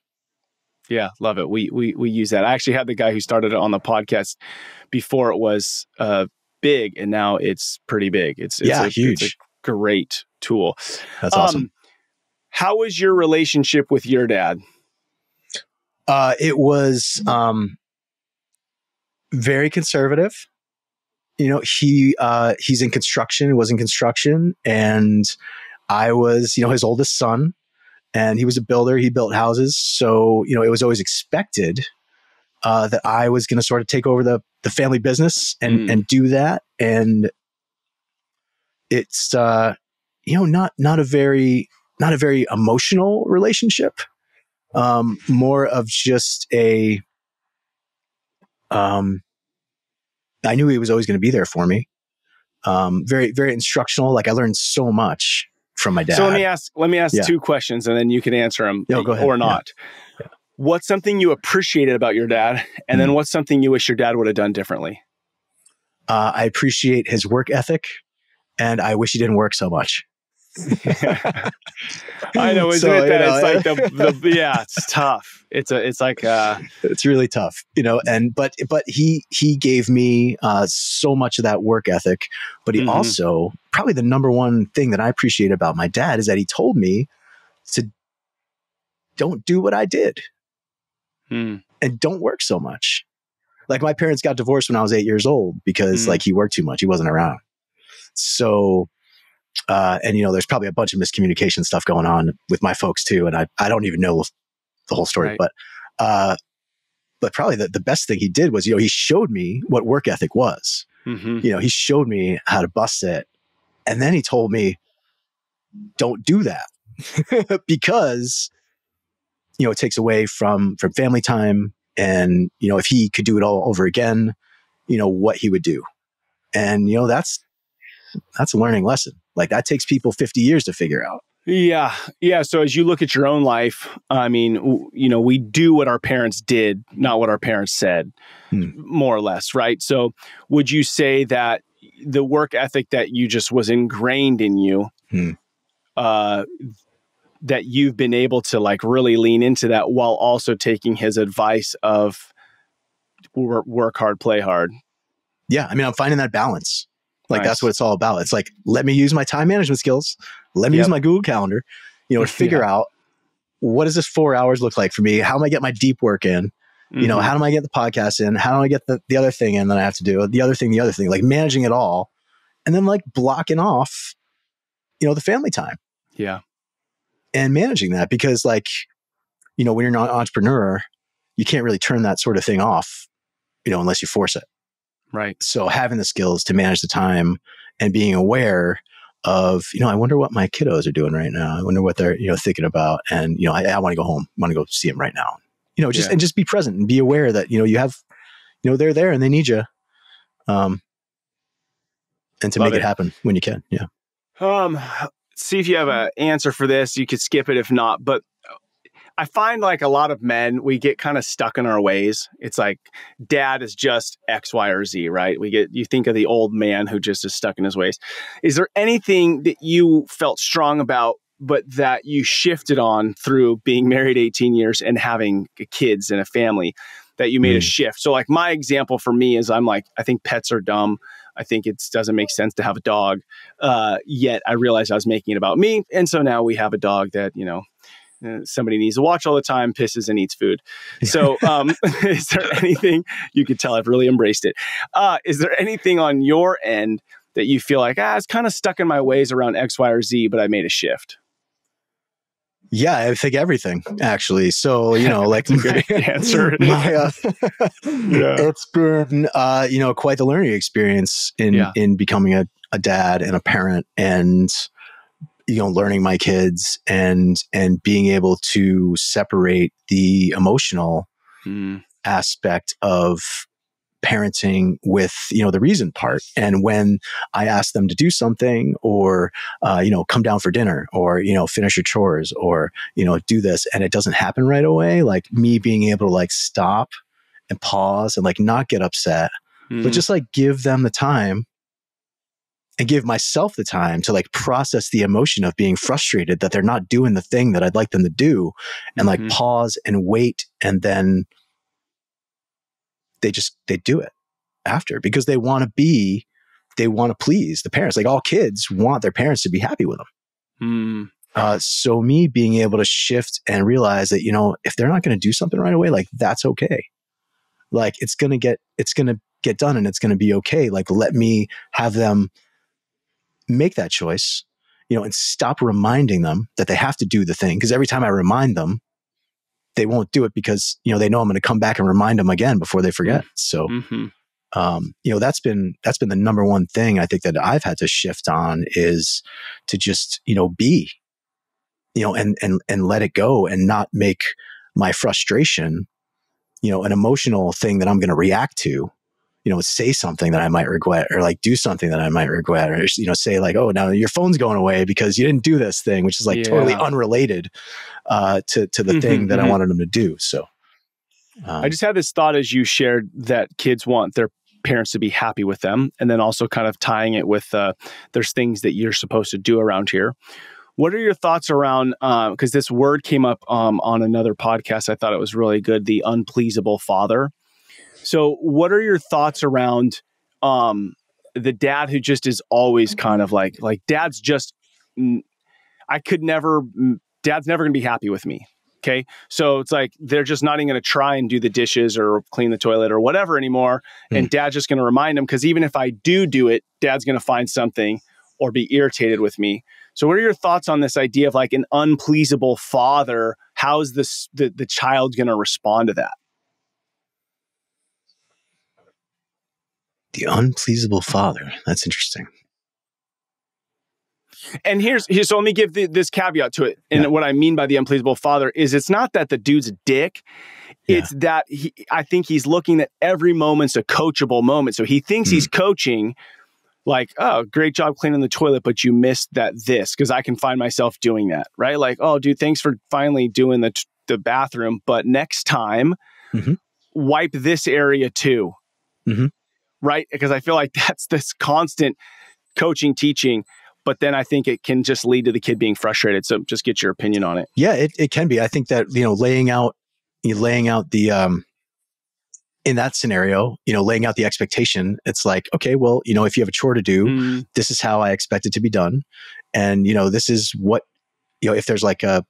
Yeah. Love it. We use that. I actually had the guy who started it on the podcast before it was big, and now it's pretty big. It's huge. It's a great tool. That's awesome. How was your relationship with your dad? It was very conservative. He's in construction, was in construction, and I was, his oldest son, and he was a builder. He built houses. So, it was always expected that I was going to sort of take over the family business and do that. And it's, not a very emotional relationship, more of just I knew he was always going to be there for me. Very, very instructional. Like, I learned so much from my dad. So let me ask 2 questions, and then you can answer them go ahead. Or not. Yeah. What's something you appreciated about your dad? And then what's something you wish your dad would have done differently? I appreciate his work ethic, and I wish he didn't work so much. I know, isn't it? That it's like it's tough. It's like it's really tough, but he gave me so much of that work ethic, but he also, probably the number one thing that I appreciate about my dad is that he told me to don't do what I did and don't work so much. Like, my parents got divorced when I was 8 years old because like he worked too much. He wasn't around. So and there's probably a bunch of miscommunication stuff going on with my folks too. And I don't even know the whole story, right. But probably the best thing he did was, he showed me what work ethic was. He showed me how to bust it. And then he told me, don't do that because it takes away from family time. And, if he could do it all over again, what he would do. And, that's a learning lesson. Like that takes people 50 years to figure out. Yeah. Yeah. So as you look at your own life, I mean, we do what our parents did, not what our parents said, more or less. Right. So would you say that the work ethic that you just was ingrained in you, that you've been able to like really lean into that while also taking his advice of work hard, play hard? Yeah. I mean, I'm finding that balance. Like, Nice. That's what it's all about. It's like, let me use my time management skills. Let me use my Google Calendar, to figure out what does this 4 hours look like for me? How am I get my deep work in? How do I get the podcast in? How do I get the other thing in that I have to do? The other thing, like managing it all. And then like blocking off, the family time. Yeah. And managing that because like, when you're not an entrepreneur, you can't really turn that sort of thing off, unless you force it. Right. So having the skills to manage the time and being aware of, I wonder what my kiddos are doing right now. I wonder what they're, thinking about. And, I want to go home. I want to go see them right now. And just be present and be aware that, you have, they're there and they need you. And to make it happen when you can. Yeah. See if you have an answer for this. You could skip it if not, but I find like a lot of men, we get kind of stuck in our ways. It's like dad is just X, Y, or Z, right? You think of the old man who just is stuck in his ways. Is there anything that you felt strong about, but that you shifted on through being married 18 years and having kids and a family that you made a shift? So like my example for me is I think pets are dumb. I think it doesn't make sense to have a dog. Yet I realized I was making it about me. And so now we have a dog that, somebody needs to watch all the time, pisses and eats food. So is there anything, you could tell I've really embraced it. Is there anything on your end that you feel like, it's kind of stuck in my ways around X, Y, or Z, but I made a shift? Yeah, I think everything actually. So, like a good answer. It's been, quite the learning experience in becoming a dad and a parent and, learning my kids and being able to separate the emotional aspect of parenting with, the reason part. And when I ask them to do something or, come down for dinner or, finish your chores or, do this and it doesn't happen right away, like me being able to like stop and pause and like not get upset, but just like give them the time and give myself the time to like process the emotion of being frustrated that they're not doing the thing that I'd like them to do and like pause and wait. And then they do it after because they want to please the parents. Like all kids want their parents to be happy with them. So me being able to shift and realize that, if they're not going to do something right away, like that's okay. Like it's going to get done and it's going to be okay. Like let me have them make that choice, and stop reminding them that they have to do the thing. Because every time I remind them, they won't do it because, they know I'm going to come back and remind them again before they forget. So, that's been the number one thing I think that I've had to shift on is to just, be, and let it go and not make my frustration, an emotional thing that I'm going to react to. Say something that I might regret or like do something that I might regret or, say like, oh, now your phone's going away because you didn't do this thing, which is like totally unrelated to the thing that I wanted them to do. So I just had this thought as you shared that kids want their parents to be happy with them. And then also kind of tying it with there's things that you're supposed to do around here. What are your thoughts around, because this word came up on another podcast. I thought it was really good, the unpleasable father. So what are your thoughts around the dad who just is always kind of like dad's just, dad's never going to be happy with me. Okay. So it's like, they're just not even going to try and do the dishes or clean the toilet or whatever anymore. And dad's just going to remind them, because even if I do it, dad's going to find something or be irritated with me. So what are your thoughts on this idea of like an unpleasable father? How's the child going to respond to that? The unpleasable father. That's interesting. And so let me give this caveat to it. And what I mean by the unpleasable father is it's not that the dude's a dick. It's that I think he's looking at every moment's a coachable moment. So he thinks he's coaching like, oh, great job cleaning the toilet, but you missed this, because I can find myself doing that, right? Like, oh, dude, thanks for finally doing the bathroom, but next time, wipe this area too, right? Because I feel like that's this constant coaching, teaching, but then I think it can just lead to the kid being frustrated. So just get your opinion on it. Yeah, it can be. I think that, laying out the, in that scenario, laying out the expectation, it's like, okay, well, if you have a chore to do, this is how I expect it to be done. And, this is what, if there's like a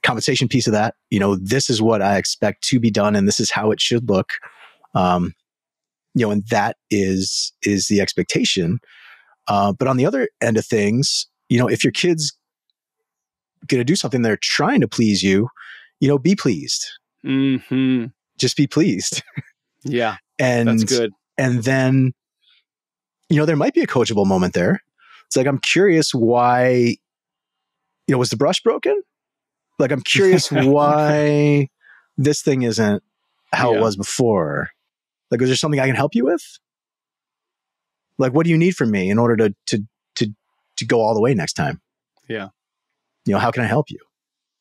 compensation piece of that, this is what I expect to be done, and this is how it should look. And that is the expectation. But on the other end of things, if your kid's going to do something, they're trying to please you, be pleased. Just be pleased. Yeah. And that's good. And then, there might be a coachable moment there. It's like, I'm curious why, was the brush broken? Like, I'm curious why this thing isn't how it was before. Like, is there something I can help you with? Like, what do you need from me in order to go all the way next time? Yeah. How can I help you?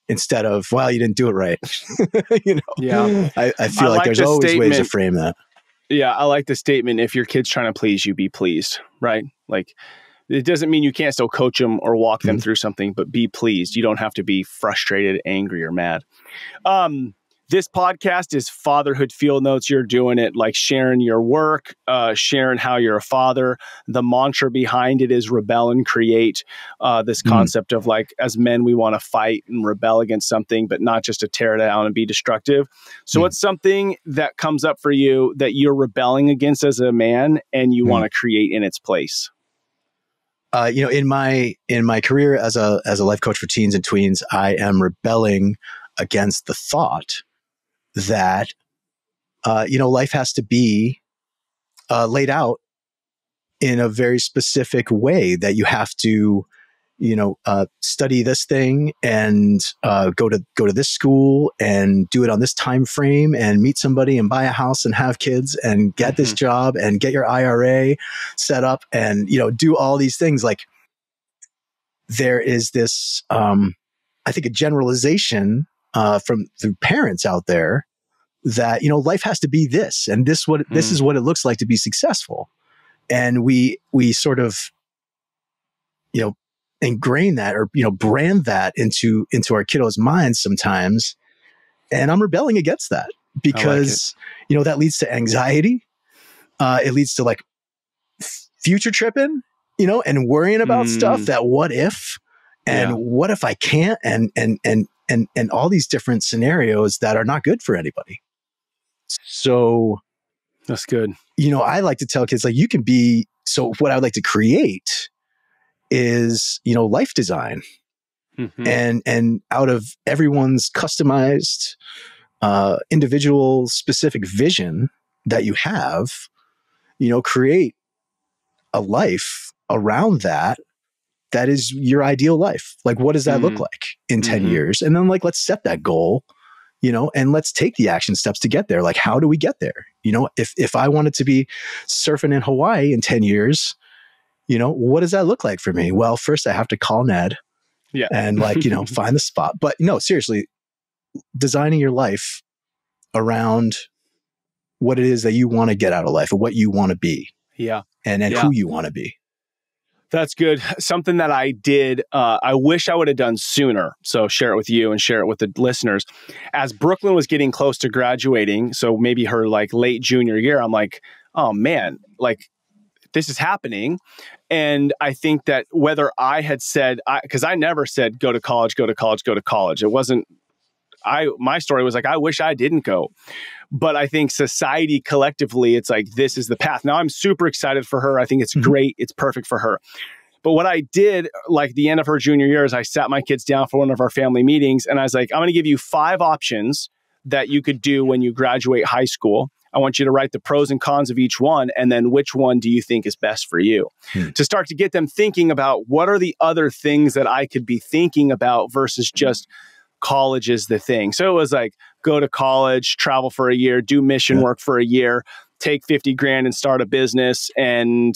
Instead of, well, you didn't do it right. Yeah. I feel like there's always ways to frame that. Yeah. I like the statement, if your kid's trying to please you, be pleased, right? Like, it doesn't mean you can't still coach them or walk them through something, but be pleased. You don't have to be frustrated, angry, or mad. This podcast is Fatherhood Field Notes. You're doing it like sharing your work, sharing how you're a father. The mantra behind it is rebel and create. This concept of like, as men, we want to fight and rebel against something, but not just to tear it down and be destructive. So what's something that comes up for you that you're rebelling against as a man and you want to create in its place? In my career as a life coach for teens and tweens, I am rebelling against the thought that, life has to be laid out in a very specific way, that you have to, study this thing and go to this school and do it on this time frame and meet somebody and buy a house and have kids and get this job and get your IRA set up and, do all these things. Like, there is this, I think, a generalization from the parents out there that, life has to be this, and this is what it looks like to be successful. And we sort of, ingrain that, or, brand that into our kiddos' minds sometimes. And I'm rebelling against that because, that leads to anxiety. It leads to like future tripping, and worrying about stuff, that what if, and what if I can't, and all these different scenarios that are not good for anybody. So that's good. I like to tell kids, like, you can be, so what I would like to create is, life design, and out of everyone's customized, individual specific vision that you have, create a life around that is your ideal life. Like, what does that look like in 10 years? And then, like, let's set that goal, and let's take the action steps to get there. Like, how do we get there? If I wanted to be surfing in Hawaii in 10 years, what does that look like for me? Well, first I have to call Ned and find the spot. But no, seriously, designing your life around what it is that you want to get out of life, or what you want to be. Yeah. And who you want to be. That's good. Something that I did, I wish I would have done sooner. So share it with you and share it with the listeners. As Brooklyn was getting close to graduating, so maybe her like late junior year, I'm like, oh man, like this is happening. And I think that whether I had said, because I never said, go to college, go to college, go to college. It wasn't, my story was like, I wish I didn't go. But I think society collectively, it's like, this is the path. Now I'm super excited for her. I think it's great. It's perfect for her. But what I did, like the end of her junior year, is I sat my kids down for one of our family meetings. And I was like, I'm going to give you 5 options that you could do when you graduate high school. I want you to write the pros and cons of each one. And then which one do you think is best for you? To start to get them thinking about what are the other things that I could be thinking about versus just college is the thing. So it was like, go to college, travel for a year, do mission work for a year, take 50 grand and start a business. And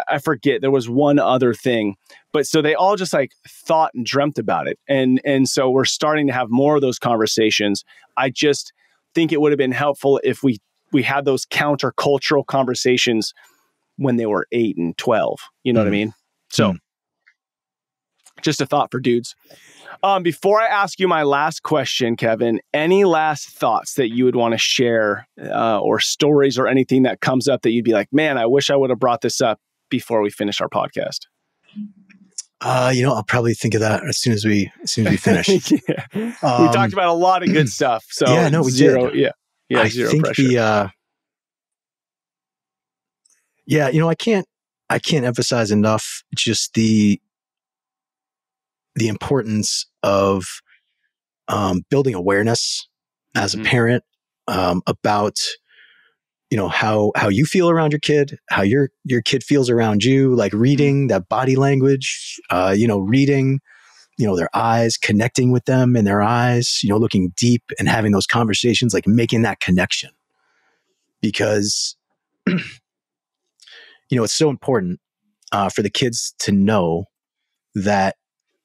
I forget, there was one other thing, but so they all just like thought and dreamt about it. And so we're starting to have more of those conversations. I just think it would have been helpful if we had those countercultural conversations when they were 8 and 12. You know what I mean? So just a thought for dudes. Before I ask you my last question, Kevin, any last thoughts that you would want to share or stories or anything that comes up that you'd be like, man, I wish I would have brought this up before we finish our podcast? I'll probably think of that as soon as we finish. We talked about a lot of good stuff. So yeah, no, we did. Yeah, zero pressure. I can't emphasize enough just the importance of building awareness as a parent about how you feel around your kid, how your kid feels around you, like reading that body language, reading their eyes, connecting with them in their eyes, looking deep and having those conversations, like making that connection, because it's so important for the kids to know that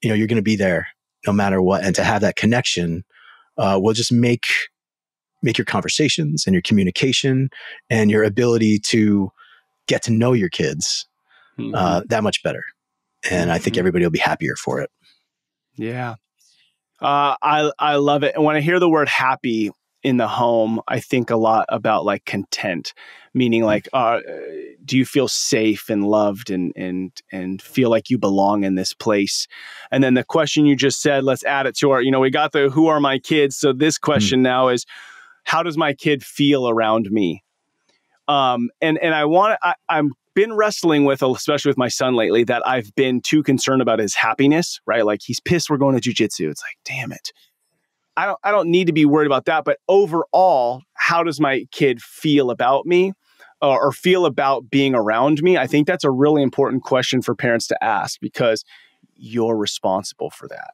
you're going to be there no matter what, and to have that connection will just make your conversations and your communication and your ability to get to know your kids that much better. And I think everybody will be happier for it. Yeah. I love it. And when I hear the word happy in the home, I think a lot about like content, meaning like, do you feel safe and loved and feel like you belong in this place? And then the question you just said, let's add it to our, we got the, who are my kids? So this question now is, how does my kid feel around me? And I'm been wrestling with, especially with my son lately, that I've been too concerned about his happiness, right? Like he's pissed we're going to jujitsu. It's like, damn it. I don't need to be worried about that. But overall, how does my kid feel about me or feel about being around me? I think that's a really important question for parents to ask, because you're responsible for that.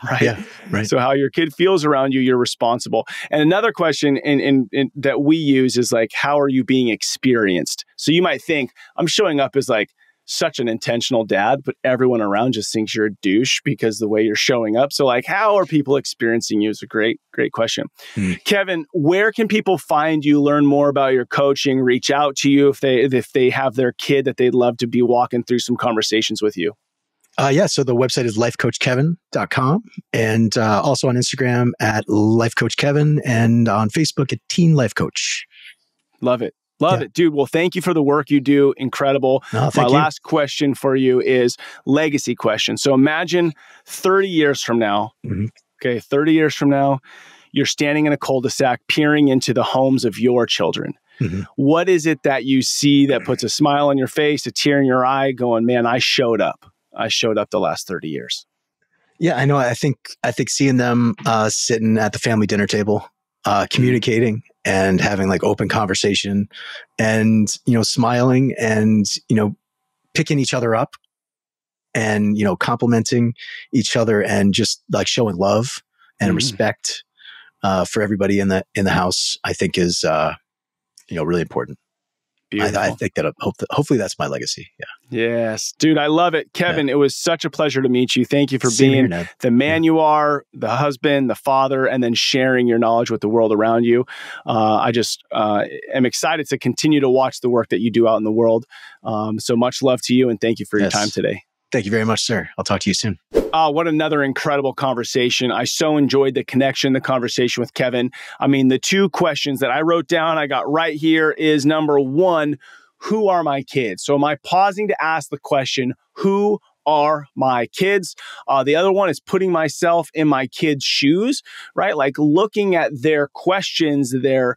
Right. Yeah, right. So how your kid feels around you, you're responsible. And another question in that we use is like, how are you being experienced? So you might think I'm showing up as like such an intentional dad, but everyone around just thinks you're a douche because the way you're showing up. So like, how are people experiencing you is a great question. Kevin, where can people find you, learn more about your coaching, reach out to you if they have their kid that they'd love to be walking through some conversations with you? So the website is lifecoachkevin.com, and also on Instagram at lifecoachkevin, and on Facebook at Teen Life Coach. Love it. Love it, dude. Well, thank you for the work you do. Incredible. My last question for you is legacy question. So imagine 30 years from now, 30 years from now, you're standing in a cul-de-sac peering into the homes of your children. What is it that you see that puts a smile on your face, a tear in your eye, going, man, I showed up the last 30 years. Yeah, I know. I think seeing them sitting at the family dinner table, communicating and having like open conversation, and smiling and picking each other up, and complimenting each other, and just like showing love and respect for everybody in the house, I think is really important. I think that hopefully that's my legacy. Yeah. Yes, dude, I love it. Kevin, it was such a pleasure to meet you. Thank you for being the man you are, the husband, the father, and then sharing your knowledge with the world around you. I just am excited to continue to watch the work that you do out in the world. So much love to you, and thank you for your time today. Thank you very much, sir. I'll talk to you soon. What another incredible conversation. I so enjoyed the conversation with Kevin. I mean, the two questions that I wrote down, I got right here is number one, who are my kids? So am I pausing to ask the question, who are my kids? The other one is putting myself in my kids' shoes, right? Like looking at their questions, their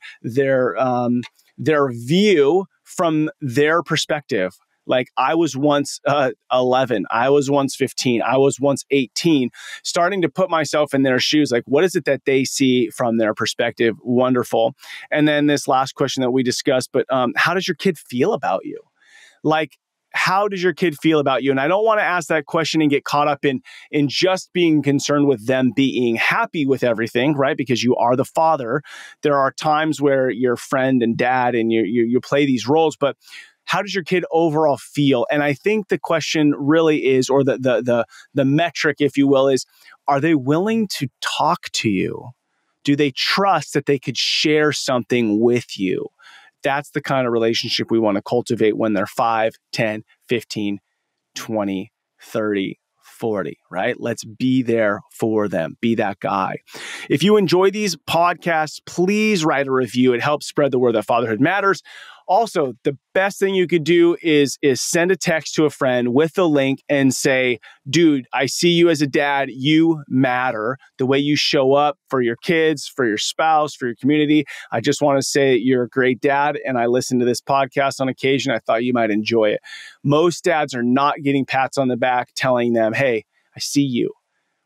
view from their perspective. Like I was once 11, I was once 15, I was once 18, starting to put myself in their shoes. Like, what is it that they see from their perspective? Wonderful. And then this last question that we discussed, but how does your kid feel about you? Like, how does your kid feel about you? And I don't want to ask that question and get caught up in just being concerned with them being happy with everything, right? Because you are the father. There are times where you're friend and dad and you play these roles, but how does your kid overall feel? And I think the question really is, or the metric, if you will, is, are they willing to talk to you? Do they trust that they could share something with you? That's the kind of relationship we want to cultivate when they're 5, 10, 15, 20, 30, 40, right? Let's be there for them. Be that guy. If you enjoy these podcasts, please write a review. It helps spread the word that fatherhood matters. Also, the best thing you could do is send a text to a friend with the link and say, dude, I see you as a dad. You matter. The way you show up for your kids, for your spouse, for your community. I just want to say you're a great dad. And I listen to this podcast on occasion. I thought you might enjoy it. Most dads are not getting pats on the back telling them, hey, I see you,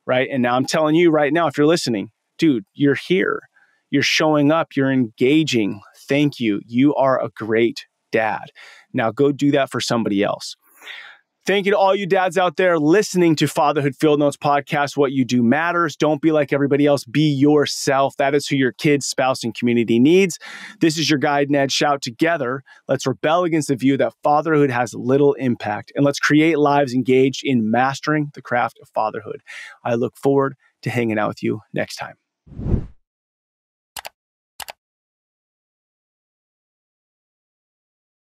right? And now I'm telling you right now, if you're listening, dude, you're here. You're showing up. You're engaging. Thank you. You are a great dad. Now go do that for somebody else. Thank you to all you dads out there listening to Fatherhood Field Notes podcast. What you do matters. Don't be like everybody else. Be yourself. That is who your kids, spouse, and community needs. This is your guide, Ned. Shout together. Let's rebel against the view that fatherhood has little impact, and let's create lives engaged in mastering the craft of fatherhood. I look forward to hanging out with you next time.